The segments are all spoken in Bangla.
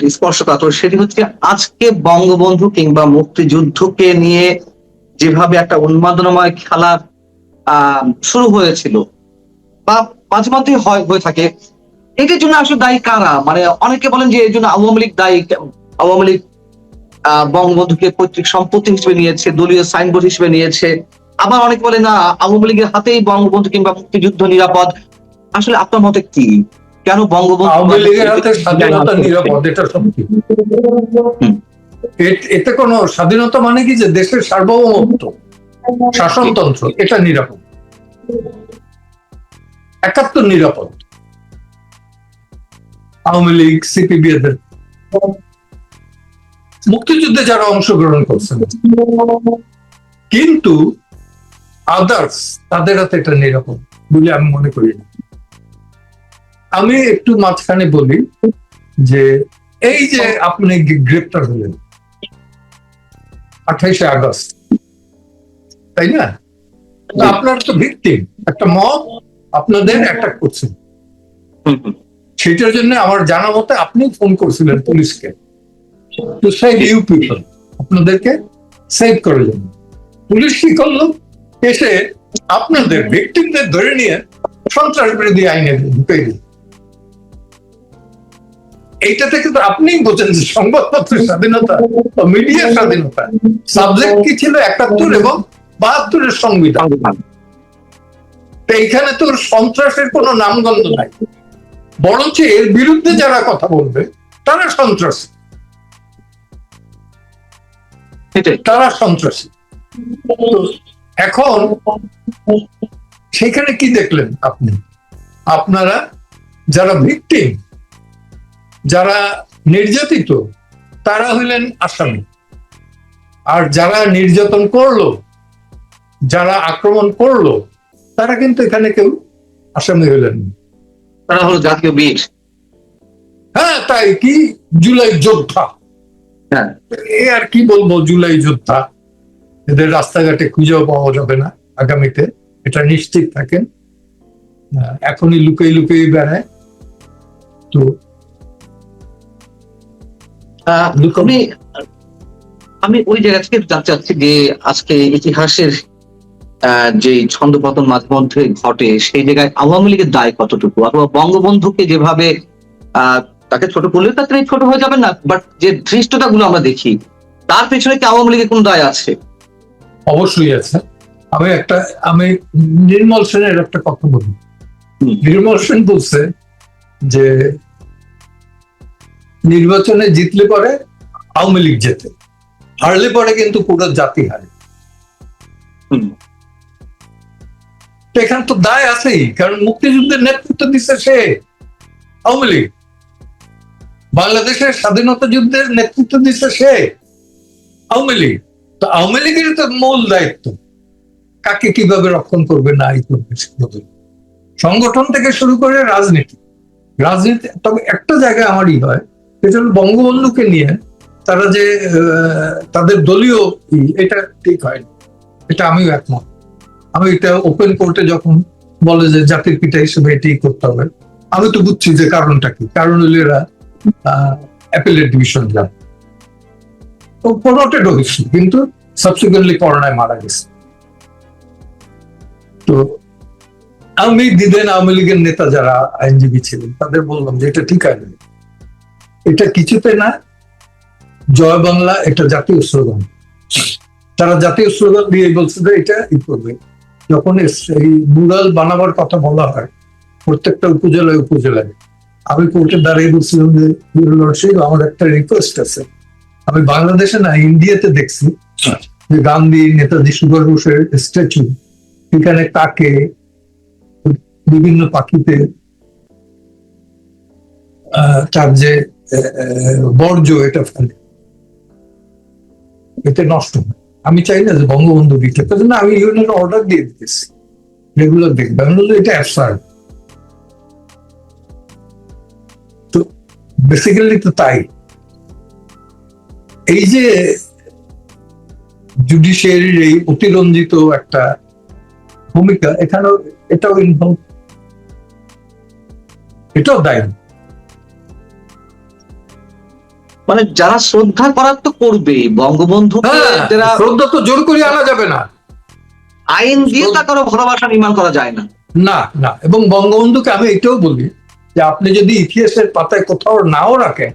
যেটি স্পর্শকাতর সেটি হচ্ছে আজকে বঙ্গবন্ধু কিংবা মুক্তিযুদ্ধকে নিয়ে যেভাবে একটা উন্মাদনাময় খেলা শুরু হয়েছিল বা মাঝে মধ্যে হয়ে থাকে, এটার জন্য আসলে দায়ী কারা? মানে অনেকে বলেন যে এর জন্য আওয়ামী লীগ দায়ী। আওয়ামী লীগ বঙ্গবন্ধুকে পৈতৃক সম্পত্তি হিসেবে নিয়েছে, দলীয় সাইনবোর্ড হিসেবে নিয়েছে। আবার অনেকে বলে না, আওয়ামী লীগের হাতেই বঙ্গবন্ধু কিংবা মুক্তিযুদ্ধ নিরাপদ। আসলে আপনার মতে কি? কেন বঙ্গবন্ধু আওয়ামী লীগের হাতে স্বাধীনতা নিরাপদ? এটা সত্যি। এতে কোনো স্বাধীনতা মানে কি যে দেশের সার্বভৌমত্ব, শাসনতন্ত্র এটা নিরাপদ, ৭১ নিরাপদ। আওয়ামী লীগ, সিপিবি এদের মুক্তিযুদ্ধে যারা অংশগ্রহণ করছেন, কিন্তু আদার্স তাদের হাতে এটা নিরাপদ বলে আমি মনে করি না। আমি একটু মাঝখানে বলি যে এই যে আপনি গ্রেপ্তার হলেন ২৮শে আগস্ট, তাই না? আপনার তো ভিকটিম, একটা মব আপনাদের অ্যাটাক করছে, সেটার জন্য আমার জানা মতে আপনি ফোন করছিলেন পুলিশকে টু সেভ ইউ পিপল, আপনাদেরকে সেভ করার জন্য। পুলিশ কি করলো? এসে আপনাদের ভিকটিমদের ধরে নিয়ে সন্ত্রাস বিরোধী আইনে ঢুকে দিল। এইটা থেকে তো আপনিই বোঝেন যে সংবাদপত্রের স্বাধীনতা, মিডিয়ার স্বাধীনতা, সাবজেক্ট কি ছিল ৭১ এবং ৭২-এর সংবিধান। এইখানে তো সন্ত্রাসের কোনো নামগন্ধ নাই, বরঞ্চ এর বিরুদ্ধে যারা কথা বলবে তারা সন্ত্রাসী, তারা সন্ত্রাসী। এখন সেখানে কি দেখলেন আপনি? আপনারা যারা ভিকটিম, যারা নির্যাতিত, তারা হইলেন আসামি, আর যারা নির্যাতন করলো, যারা আক্রমণ করলো, তারা কিন্তু এখানে কেউ আসামি হইলেন, তারা হলো জাতীয় বীর। হ্যাঁ, তাই কি জুলাই যোদ্ধা। হ্যাঁ, এ আর কি বলবো, জুলাই যোদ্ধা। এদের রাস্তাঘাটে খুঁজেও পাওয়া যাবে না আগামীতে, এটা নিশ্চিত থাকেন। এখনই লুকিয়ে লুকিয়ে বেড়ায়। তো আমি ওই জায়গা থেকে জানতে চাচ্ছি যে আজকে ইতিহাসের যে ছন্দপতন মাঝে মধ্যে ঘটে, সেই জায়গায় আওয়ামী লীগের দায় কতটুকু? অথবা বঙ্গবন্ধুকে যেভাবে তাকে ছোট করলে তাকে ছোট হয়ে যাবে না, বাট যে ধৃষ্টতা গুলো আমরা দেখি, তার পেছনে কি আওয়ামী লীগের কোন দায় আছে? অবশ্যই আছে। আমি নির্মল সেনের একটা কথা বলি। নির্মল সেন বলছে যে নির্বাচনে জিতলে পরে আওয়ামী লীগ জেতে, হারলে পরে কিন্তু পুরো জাতি হারে। এখানে তো দায় আছেই, কারণ মুক্তিযুদ্ধের নেতৃত্ব দিচ্ছে সে, আওয়ামী লীগ। বাংলাদেশের স্বাধীনতা যুদ্ধের নেতৃত্ব দিচ্ছে সে, আওয়ামী লীগ। তো আওয়ামী লীগের তো মূল দায়িত্ব কাকে কিভাবে রক্ষণ করবে, না করবে, সংগঠন থেকে শুরু করে রাজনীতি। তবে একটা জায়গায় আমারই হয়, সেটা হল বঙ্গবন্ধুকে নিয়ে তারা যে তাদের দলীয়, এটা ঠিক হয়, এটা আমিও একমত। আমি এটা ওপেন কোর্টে যখন বলে যে জাতির পিতা হিসেবে এটাই করতে হবে, আমি তো বুঝছি যে কারণটা কি। কারণ হলো এরা অ্যাপিলেট ডিভিশন যান, তো প্রমোটেড হয়েছিল, কিন্তু সাবসিকুয়েন্টলি করোনায় মারা গেছে। তো আমি দিদেন আওয়ামী লীগের নেতা যারা আইনজীবী ছিলেন, তাদের বললাম যে এটা ঠিক আছে, এটা কিছুতে না জয় বাংলা, এটা জাতীয় স্লোগান। তারা জাতীয় স্লোগান দিয়ে বলছে যে এটা করবে। যখন এই মুরাল বানাবার কথা বলা হয় প্রত্যেকটা উপজেলায়, আমি কোর্টে দাঁড়িয়ে বলছিলাম যে আমার একটা রিকোয়েস্ট আছে। আমি বাংলাদেশে না, ইন্ডিয়াতে দেখছি যে গান্ধী, নেতাজি সুভাষ বোসের স্ট্যাচু, এখানে কাকে, বিভিন্ন পাখিতে তার যে বর্জ্য এটা ফেলে, এতে নষ্ট হয়। আমি চাই না যে বঙ্গবন্ধু দিতে, তার জন্য আমি ইউনিয়ন অর্ডার দিয়ে দিতেছি, রেগুলার দেখবেন, এটা অ্যাবসার্ড। তো বেসিক্যালি তো তাই। এই যে জুডিশিয়ারির এই অতিরঞ্জিত একটা ভূমিকা, এখানেও এটাও ইনভলভ, এটাও দায়ী। মানে যারা শ্রদ্ধা করার তো করবেই, বঙ্গবন্ধুকে হ্যাঁ, যারা শ্রদ্ধা তো জোর করে আনা যাবে না। আইন দিয়ে তা কারো ভালোবাসা নির্মাণ করা যায় না। না না, এবং বঙ্গবন্ধুকে আমি এটাও বলি যে আপনি যদি ইতিহাসের পাতায় কোথাও নাও রাখেন,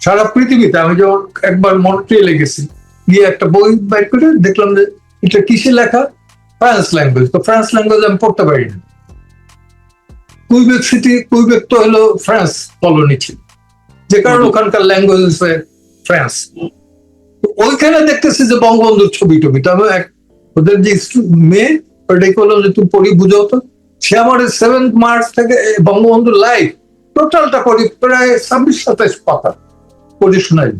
সারা পৃথিবীতে, আমি যখন একবার মন্ট্রিয়েলে গেছি, গিয়ে একটা বই বাইর করে দেখলাম যে এটা কিসে লেখা, ফ্রান্স ল্যাঙ্গুয়েজ, তো ফ্রান্স ল্যাঙ্গুয়েজ আমি পড়তে পারি না। কুইবেক সিটি, কুইবেক তো হলো ফ্রান্স কলোনি ছিল, যে কারণে ওখানকার ল্যাঙ্গুয়েজ হচ্ছে ফ্রান্স। তো ওইখানে দেখতেছি যে বঙ্গবন্ধুর ছবি টবি, তবে ওদের যে মেয়ে, ওটাই করলাম যে তুমি পড়ি বুঝাও তো, সে আমার 7 মার্চ থেকে বঙ্গবন্ধুর লাইফ টোটালটা পড়ি, প্রায় 26-27 পাতা পড়ে শোনাই।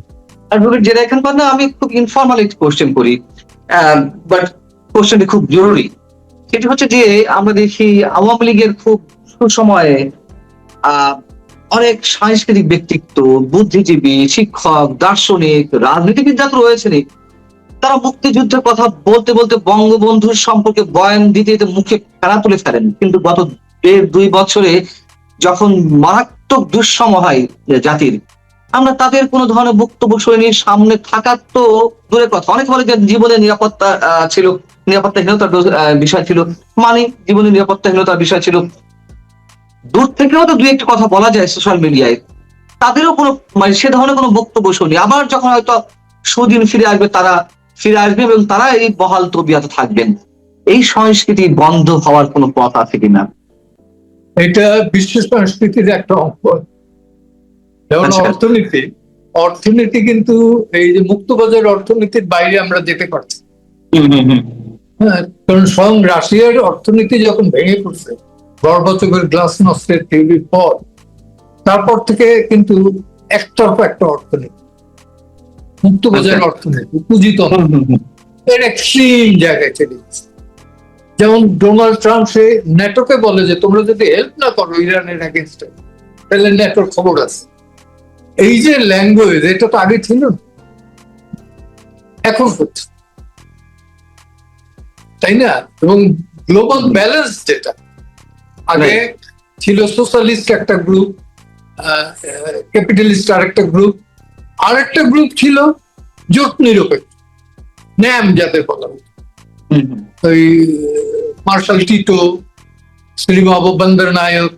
অ্যাডভোকেট জেরা খান পান্না, আমি খুব ইনফর্মালি কোশ্চেন করি, বাট কোশ্চেনটি খুব জরুরি। সেটি হচ্ছে যে আমরা দেখি আওয়ামী লীগের খুব সুসময়ে আহ, অনেক সাংস্কৃতিক ব্যক্তিত্ব, বুদ্ধিজীবী, শিক্ষক, দার্শনিক, রাজনীতিবিদরা তো রয়েছেনই, তারা মুক্তিযুদ্ধের কথা বলতে বলতে বঙ্গবন্ধুর সম্পর্কে বয়ান দিতে দিতে মুখে ফেনা তুলে ফেলেন, কিন্তু গত 1.5-2 বছরে যখন মারাত্মক দুঃসম হয় জাতির, আমরা তাদের কোনো ধরনের বক্তব্য শুনিনি। সামনে থাকার তো দূরের কথা, অনেক বলে যে জীবনের নিরাপত্তা ছিল, নিরাপত্তাহীনতার বিষয় ছিল, মানে জীবনের নিরাপত্তাহীনতার বিষয় ছিল। দূর থেকেও তো দুই একটা কথা বলা যায় সোশ্যাল মিডিয়ায়, তাদেরও কোনো মানে সে ধরনের কোনো বক্তব্য শুনি। আবার যখন হয়তো সুদিন ফিরে আসবে, তারা ফিরে আসবে এবং তারা এই বহাল তবিয়াতে থাকবেন। এই সংস্কৃতি বন্ধ হওয়ার কোনো পথ আছে কিনা? এটা বিশ্ব সংস্কৃতির একটা অঙ্গ। যেমন আচ্ছা। অর্থনীতি কিন্তু এই যে মুক্তবাজার অর্থনীতির বাইরে আমরা যেতে পারছি। হ্যাঁ, কারণ স্বয়ং রাশিয়ার অর্থনীতি যখন ভেঙে পড়ছে গর্বাচকের গ্লাস নষ্টের থিওরির পর, তারপর থেকে কিন্তু একতরফা একটা অর্থনীতি, মুক্তবাজার আচ্ছা। অর্থনীতি, পুঁজিতন্ত্র এর এক্সট্রিম জায়গায় চলে গেছে। যেমন ডোনাল্ড ট্রাম্প সে ন্যাটোকে বলে যে তোমরা যদি হেল্প না করো ইরানের এগেনস্টে, তাহলে ন্যাটোর খবর আছে। এই যে ল্যাঙ্গুয়েজ, এটা তো আগে ছিল না, এখন হচ্ছে, তাই না? এবং গ্লোবাল ব্যালেন্স যেটা আগে ছিল, সোশ্যালিস্ট একটা গ্রুপ, ক্যাপিটালিস্ট আরেকটা গ্রুপ, আরেকটা গ্রুপ ছিল জোট নিরপেক্ষ, ন্যাম যাদের বলা হতো, ওই মার্শাল টিটো, শ্রীবাবু বন্দর নায়ক,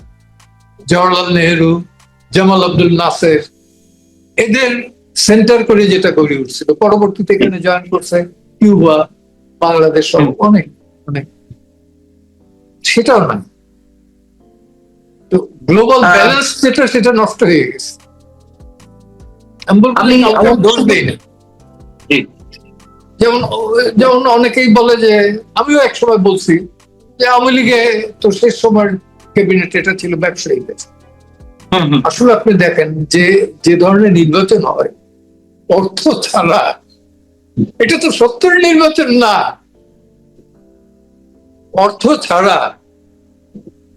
জওয়াহরলাল নেহেরু, জামাল আব্দুল নাসের, এদের সেন্টার করে যেটা গড়ে উঠছিল। পরবর্তীতে এখানে জয়েন করছে কিউবা, বাংলাদেশ সহ অনেক অনেক, সেটাও না। তো গ্লোবাল ব্যালেন্স যেটা, সেটা নষ্ট হয়ে গেছে। আমি দোষ দিই না। যেমন যেমন অনেকেই বলে যে, আমিও একসময় বলছি যে আওয়ামী লীগে তো শেষ সময় ক্যাবিনেট এটা ছিল ব্যবসায়ী। আসলে আপনি দেখেন যে যে ধরনের নির্বাচন হয় অর্থ ছাড়া, এটা তো সত্যের নির্বাচন না, অর্থ ছাড়া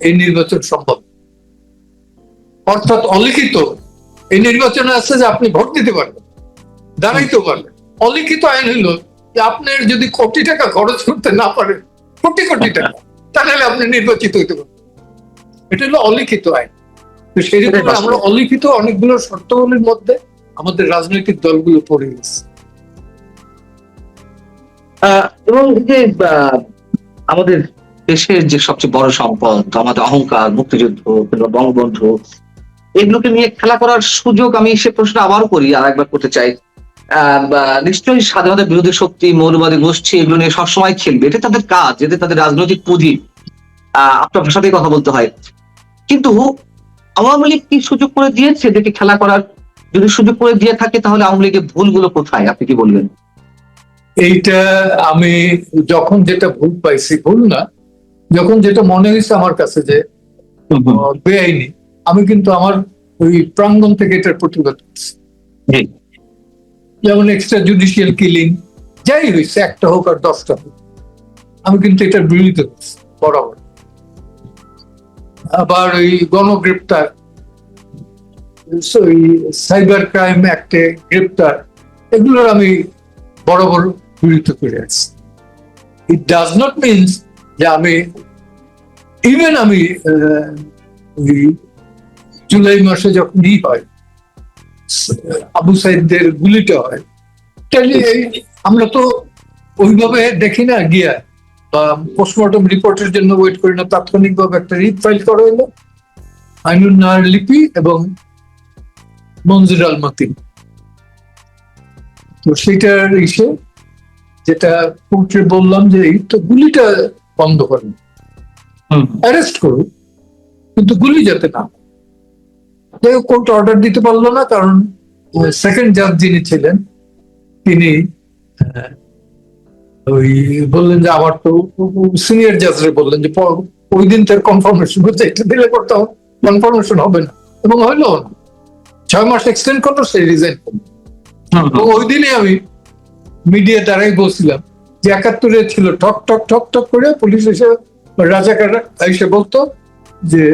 এই নির্বাচন সম্ভব। অর্থাৎ অলিখিত এই নির্বাচনে আছে যে আপনি ভোট দিতে পারবেন, দাঁড়াইতে পারবেন। অলিখিত আইন হইল যে আপনার যদি কোটি টাকা খরচ করতে না পারেন, কোটি কোটি টাকা, তাহলে আপনি নির্বাচিত হইতে পারবেন। এটা হলো অলিখিত আইন। তো সেই জন্য আমরা অলিখিত অনেকগুলো শর্তাবলীর মধ্যে আমাদের রাজনৈতিক দলগুলো পড়ে গেছে। এবং যে আমাদের দেশের যে সবচেয়ে বড় সম্পদ, আমাদের অহংকার, মুক্তিযুদ্ধ কিংবা বঙ্গবন্ধু, এগুলোকে নিয়ে খেলা করার সুযোগ, আমি সে প্রশ্ন আবারও করি, আর একবার করতে চাই। নিশ্চয়ই স্বাধীনতা বিরোধী শক্তি, মৌলবাদী গোষ্ঠী এগুলো নিয়ে সবসময় খেলবে, এটা তাদের কাজ, এতে তাদের রাজনৈতিক পুঁজি, আপনার ভাষাতেই কথা বলতে হয়। কিন্তু আওয়ামী লীগ কি সুযোগ করে দিয়েছে এদেরকে খেলা করার? যদি সুযোগ করে দিয়ে থাকে, তাহলে আওয়ামী লীগের ভুলগুলো কোথায়, আপনি কি বলবেন? এইটা আমি যখন যেটা ভুল পাইছি, ভুল না, যখন যেটা মনে হয়েছে আমার কাছে যে বেআইনি, আমি কিন্তু আমার ওই প্রাঙ্গণ থেকে এটার প্রতিবাদ করছি। যেমন এক্সট্রা জুডিশিয়াল কিলিং যাই হয়েছে, একটা হোক আর 10টা হোক, আমি কিন্তু এটার বিরোধিতা করছি বরাবর। আবার ওই গণগ্রেপ্তার, ওই সাইবার ক্রাইম অ্যাক্টে গ্রেপ্তার, এগুলোর আমি বরাবর বিরোধিতা করে আসছি। ইট ডাজ নট মিনস যে আমি ইভেন আমি জুলাই মাসে যখন হয় আবু সাইদদের গুলিটা হয়, তাহলে আমরা তো ওইভাবে দেখি না গিয়া, বা পোস্টমর্টম রিপোর্টের জন্য ওয়েট করি না, তাৎক্ষণিকভাবে একটা রিট ফাইল করা হলো আইনুন নাহার লিপি এবং মনজুর আল মাতিন। তো সেটার যেটা কোর্টে বললাম যে এই তো গুলিটা বন্ধ করেন, অ্যারেস্ট করুন, কিন্তু গুলি যাতে না। কোর্ট অর্ডার দিতে পারলো না, কারণ সেকেন্ড জাজ যিনি ছিলেন তিনি ওই বললেন যে আমার তো সিনিয়র জাজরে বললেন যে ওই দিন তার কনফার্মেশন হচ্ছে, এটা দিলে করতে কনফার্মেশন হবে না, এবং হইলো না। 6 মাস এক্সটেন্ড করলো, সেই রিজাইন করলো। ওই দিনে আমি মিডিয়া দ্বারাই বলছিলাম যে 71-এ ছিল ঠক ঠক ঠক ঠক করে পুলিশ এসে, রাজাকার এসে বলতো যে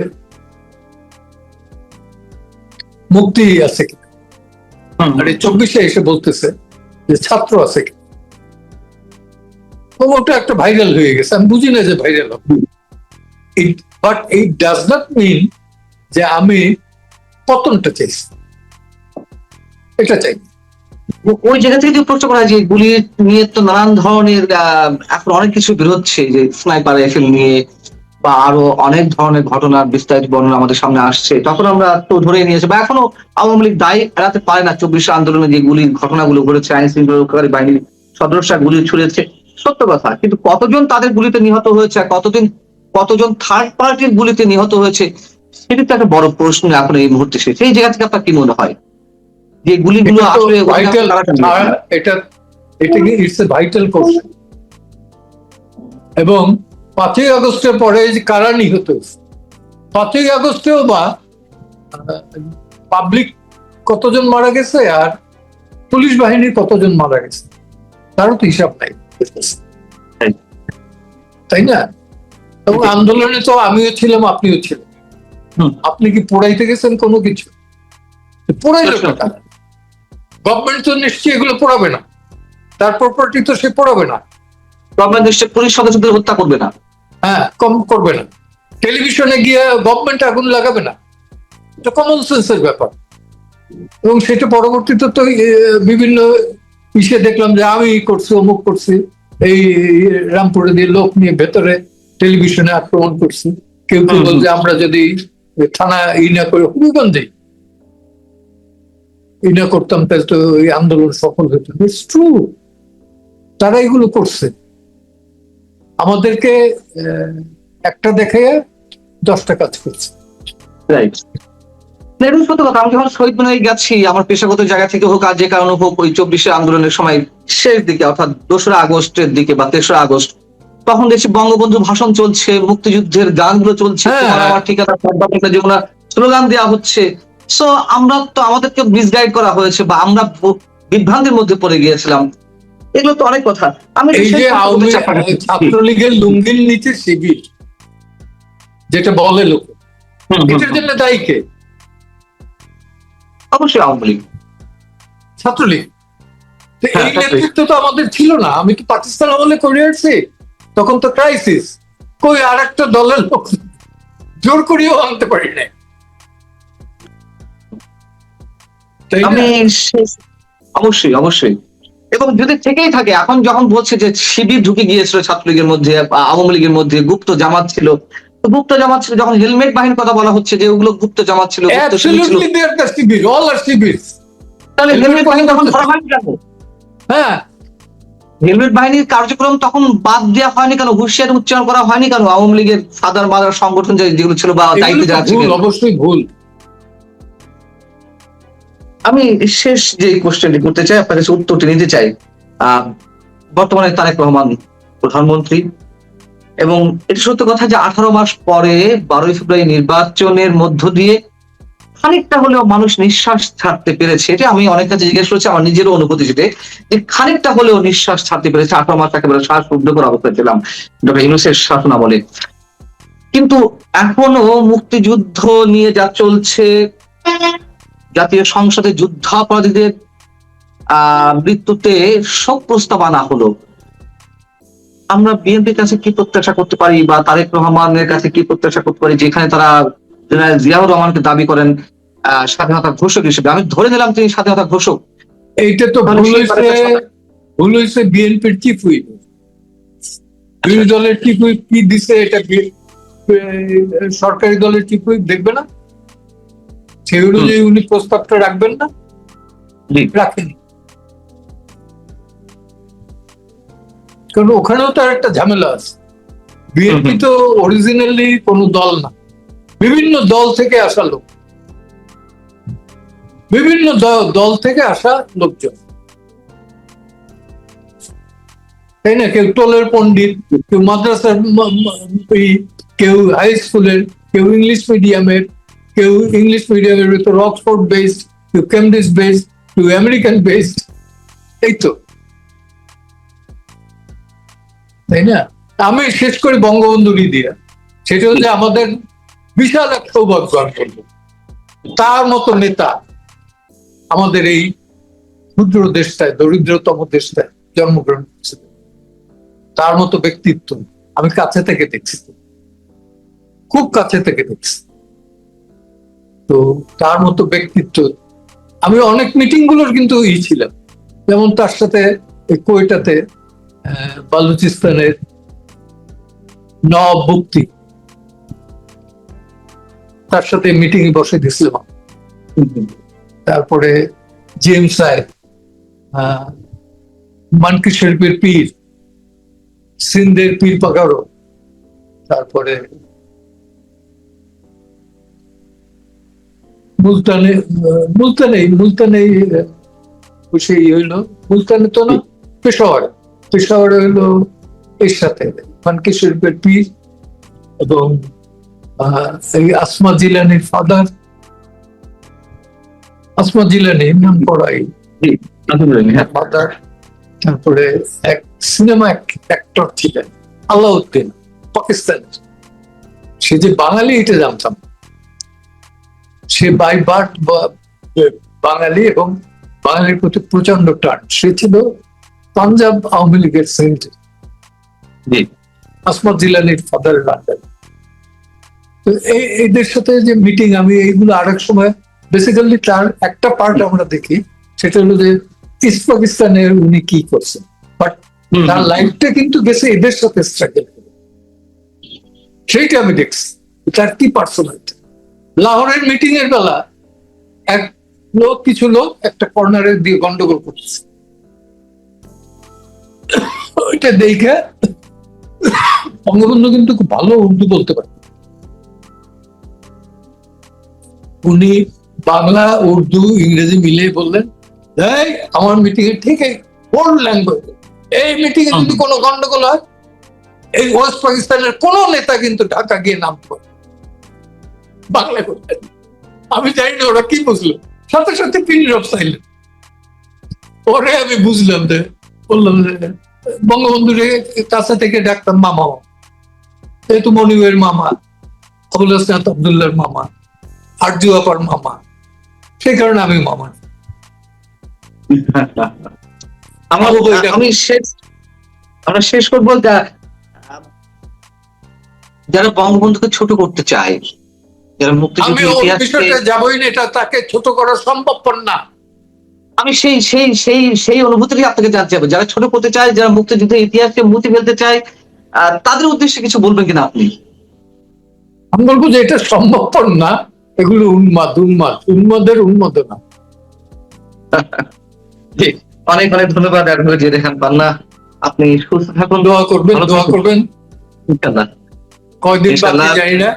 মুক্তি আছে কি, আর এই 24-এ এসে বলতেছে যে ছাত্র আছে কি। ওটা একটা ভাইরাল হয়ে গেছে, আমি বুঝি না যে ভাইরাল হবে, but it does not mean যে আমি পতনটা চাইছি, এটা চাই। ওই জায়গা থেকে যে প্রশ্ন করা হয় যে গুলি নিয়ে তো নানান ধরনের এখন অনেক কিছু বেরোচ্ছে, যে স্নাইপার রাইফেল নিয়ে বা আরো অনেক ধরনের ঘটনার বিস্তারিত বর্ণনা আমাদের সামনে আসছে, তখন আমরা তো ধরে নিয়েছি, বা এখনো আওয়ামী লীগ দায় এড়াতে পারে না 24 আন্দোলনে যে গুলির ঘটনাগুলো ঘটেছে, আইন শৃঙ্খলা রক্ষাকারী বাহিনীর সদস্যরা গুলি ছুড়েছে, সত্য কথা। কিন্তু কতজন তাদের গুলিতে নিহত হয়েছে, আর কতজন থার্ড পার্টির গুলিতে নিহত হয়েছে, সেটি তো একটা বড় প্রশ্ন এখন এই মুহূর্তে। সেই জায়গা থেকে আপনার কি মনে হয় যে গুলিগুলো আসলে এটা ইটস এ ভাইটাল কোশ্চেন। এবং 5ই আগস্টের পরে কারা নিহত, 5ই আগস্টেও বা পাবলিক কতজন মারা গেছে আর পুলিশ বাহিনীর কতজন মারা গেছে, তারও তো হিসাব নাই, তাই না? এবং আন্দোলনে তো আমিও ছিলাম, আপনিও ছিলেন। আপনি কি পোড়াইতে গেছেন কোনো কিছু? পোড়াইলো টাকা, গভর্নমেন্ট তো নিশ্চয়ই এগুলো পড়াবে না, তার প্রপার্টি তো সে পড়াবে না, গভর্নমেন্ট নিশ্চয়ই পুলিশ সদস্যদের হত্যা করবে না, হ্যাঁ কম করবে না, টেলিভিশনে গিয়ে গভর্নমেন্ট আগুন লাগাবে না, এটা কমন সেন্সের ব্যাপার। এবং সেটা পরবর্তীতে তো বিভিন্ন ইসে দেখলাম যে আমি করছি, অমুক করছি, এই রামপুরে দিয়ে লোক নিয়ে ভেতরে টেলিভিশনে আক্রমণ করছি, কেউ কেউ বলছে আমরা যদি থানা না করে হবিগঞ্জে না করতাম তাহলে তো এই আন্দোলন সফল হতো। ইটস ট্রু, তারা এগুলো করছে, আমাদেরকে একটা দেখে 10টা কাজ করছে। রাইট। সত্য কথা। আমি যখন শহীদ মিনারে গেছি, আমার পেশাগত জায়গা থেকে হোক আর যে কারণে হোক, ওই 24 আন্দোলনের সময় শেষ দিকে, অর্থাৎ 2রা আগস্টের দিকে বা 3রা আগস্ট, তখন দেখছি বঙ্গবন্ধু ভাষণ চলছে, মুক্তিযুদ্ধের গানগুলো চলছে, আমার ঠিকানা যেগুলো স্লোগান দেওয়া হচ্ছে। সো আমরা তো, আমাদেরকে মিসগাইড করা হয়েছে বা আমরা বিভ্রান্তির মধ্যে পড়ে গিয়েছিলাম। এগুলো তো অনেক কথা। আমি ছাত্রলীগের লুঙ্গির নিচে শিবির যেটা বলে লোক, এটার জন্য দায়ী কে? অবশ্যই আওয়ামী লীগ, ছাত্রলীগ। এই নেতৃত্ব তো আমাদের ছিল না। আমি তো পাকিস্তান আমলে করে আসছি, তখন তো ক্রাইসিস, কই আর একটা দলের লোক জোর করিয়েও আনতে পারি না। আমি অবশ্যই অবশ্যই। এবং যদি থেকেই থাকে, এখন যখন বলছে যে শিবির ঢুকে গিয়েছিল ছাত্রলীগের মধ্যে, আওয়ামী লীগের মধ্যে গুপ্ত জামাত ছিল, গুপ্ত জামাত ছিল, যখন হেলমেট বাহিনীর কথা বলা হচ্ছে যে ওগুলো গুপ্ত জামাত ছিল, তাহলে হেলমেট বাহিনী তখন ধরা হয়নি কেন? হ্যাঁ, হেলমেট বাহিনীর কার্যক্রম তখন বাদ দেওয়া হয়নি কেন? হুঁশিয়ারি উচ্চারণ করা হয়নি কেন? আওয়ামী লীগের ফাদার মাদার সংগঠন যেগুলো ছিল বা দায়িত্বে যারা ছিলেন, অবশ্যই ভুল। আমি শেষ যে কোশ্চেনটি করতে চাই, আপনার কাছে উত্তরটি নিতে চাই। বর্তমানে তারেক রহমান প্রধানমন্ত্রী, এবং এটা সত্য কথা যে 18 মাস পরে 12ই ফেব্রুয়ারি নির্বাচনের মধ্য দিয়ে খানিকটা হলেও মানুষ নিঃশ্বাস ছাড়তে পেরেছে। এটা আমি অনেক কাছে জিজ্ঞেস করছি, আমার নিজেরও অনুভূতি সেটা, যে খানিকটা হলেও নিঃশ্বাস ছাড়তে পেরেছে। 18 মাস একেবারে শ্বাসরুদ্ধ করা অবস্থায় ছিলাম ডক্টর ইউনূসের শাসনামলে। কিন্তু এখনো মুক্তিযুদ্ধ নিয়ে যা চলছে, জাতীয় সংসদে যুদ্ধাপরাধীদের মৃত্যুতে শোক প্রস্তাব আনা হলো, আমরা বিএনপির কাছে কি প্রত্যাশা করতে পারি বা তারেক রহমানের কাছে কি প্রত্যাশা করতে পারি, যেখানে তারা জেনারেল জিয়াউর রহমানকে দাবি করেন স্বাধীনতা ঘোষক হিসেবে, আমি ধরে নিলাম তিনি স্বাধীনতা ঘোষক। এইটা তো তাহলে সেই ভুল হয়েছে বিএনপির চিফ হুইপ, বিরোধী দলের চিফ হুইপ কি দিছে এটা সরকারি দলের চিফ হুইপ দেখবে না? সেই অনুযায়ী উনি প্রস্তাবটা রাখবেন না, জি। রাখেনি। কারণ ওখানেও তো একটা ঝামেলা আছে। বিএনপি তো অরিজিনালি কোনো দল না, বিভিন্ন দল থেকে আসা লোক, বিভিন্ন দল থেকে আসা লোকজন, তাই না? কেউ টোলের পণ্ডিত, কেউ মাদ্রাসার কেউ হাই স্কুলের, কেউ ইংলিশ মিডিয়ামের, কেউ ইংলিশ মিডিয়ামের ভিতর অক্সফোর্ড বেসড, কেউ কেমব্রিজ বেসড, কেউ আমেরিকান বেসড, এই তো, তাই না? আমি শেষ করি বঙ্গবন্ধুরই দিয়ে, সেটা হচ্ছে আমাদের বিশাল এক সৌভাগ্য আমি বলবো। তার মতো নেতা আমাদের এই ক্ষুদ্র দেশটায়, দরিদ্রতম দেশটায় জন্মগ্রহণ করছে। তার মতো ব্যক্তিত্ব আমি কাছে থেকে দেখছি, খুব কাছে থেকে দেখছি। তো তার মতো ব্যক্তিত্ব, আমি অনেক মিটিং গুলোর কিন্তু ছিলাম, যেমন তার সাথে কোয়েটাতে বালুচিস্তানের নওয়াব মুফতি, তার সাথে মিটিং এ বসে দিয়েছিলাম। তারপরে জেমস সাহেব, মানকি শরীফের পীর, সিন্ধের পীর পাগারো, তারপরে মুলতানে সেই হইলো, মুলতানে তো না, পেশাওয়ারে হইলো এর সাথে মানকি শরীফের পীর এবং এই আসমা জিলানির ফাদার, আসমা জিলানির নাম পড়াই ফাদার। তারপরে এক সিনেমা অ্যাক্টর ছিলেন আলাউদ্দিন, পাকিস্তান, সে যে বাঙালি এটা জানতাম, সে বাই বার্থ বাঙালি এবং বাঙালির প্রতি প্রচন্ড টান। সে ছিল পাঞ্জাব আওয়ামী লীগের সেক্রেটারি, আসমত জিলানির ফাদার লন্ডন। তো এদের সাথে যে মিটিং, আমি এইগুলো আরেক সময় বেসিক্যালি তার একটা পার্ট আমরা দেখি, সেটা হলো যে ইস্ট পাকিস্তানের উনি কি করছেন, বাট তার লাইফটা কিন্তু গেছে এদের সাথে স্ট্রাগল করে, সেইটা আমি দেখছি তার কি পার্সোনালিটি। লাহোরের মিটিং এর বেলা কিছু লোক একটা কর্নারে দিয়ে গন্ডগোল করতেছে, ওইটা দেখে বঙ্গবন্ধু কিন্তু খুব ভালো উর্দু বলতে পারে, উনি বাংলা উর্দু ইংরেজি মিলিয়ে বললেন, আমার মিটিং এ ঠিক ওল্ড ল্যাঙ্গুয়েজ, এই মিটিং এ যদি কোনো গন্ডগোল হয়, এই ওয়েস্ট পাকিস্তানের কোন নেতা কিন্তু ঢাকা গিয়ে নামতে পারে বাংলা করতেন। আমি জানি না ওরা কি বুঝলো, সাথে সাথে পিন অফ সাইলেন্ট। পরে আমি বুঝলাম যে, বললাম যে বঙ্গবন্ধুর কাছে থেকে ডাকতাম মামা, যেহেতু মনিবের মামা, আবুল হাসনাত আবদুল্লাহর মামা, আরজু আপার মামা, সেই কারণে আমি মামা। আমরা শেষ করবো, যারা বঙ্গবন্ধুকে ছোট করতে চায়, যারা আমি ওই বিষয়টা যাবই না, এটা তাকে ছোট করা সম্ভবপর না। আমি সেই অনুভূতিটাই আপনাকে জানতে চাইবো, যারা ছোট করতে চায়, যারা মুক্তিযুদ্ধের ইতিহাসকে মুছে ফেলতে চায়, তাদের উদ্দেশ্যে কিছু বলবেন কিনা আপনি? আমি বলবো যে এটা সম্ভবপর না, এগুলো উন্মাদের উন্মাদনা। অনেক অনেক ধন্যবাদ রেহান পান্না, আপনি সুস্থ থাকুন, দোয়া করবেন। কয়দিন বাকি জানি না,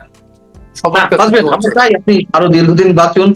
আপনি আরো দীর্ঘদিন বাঁচুন।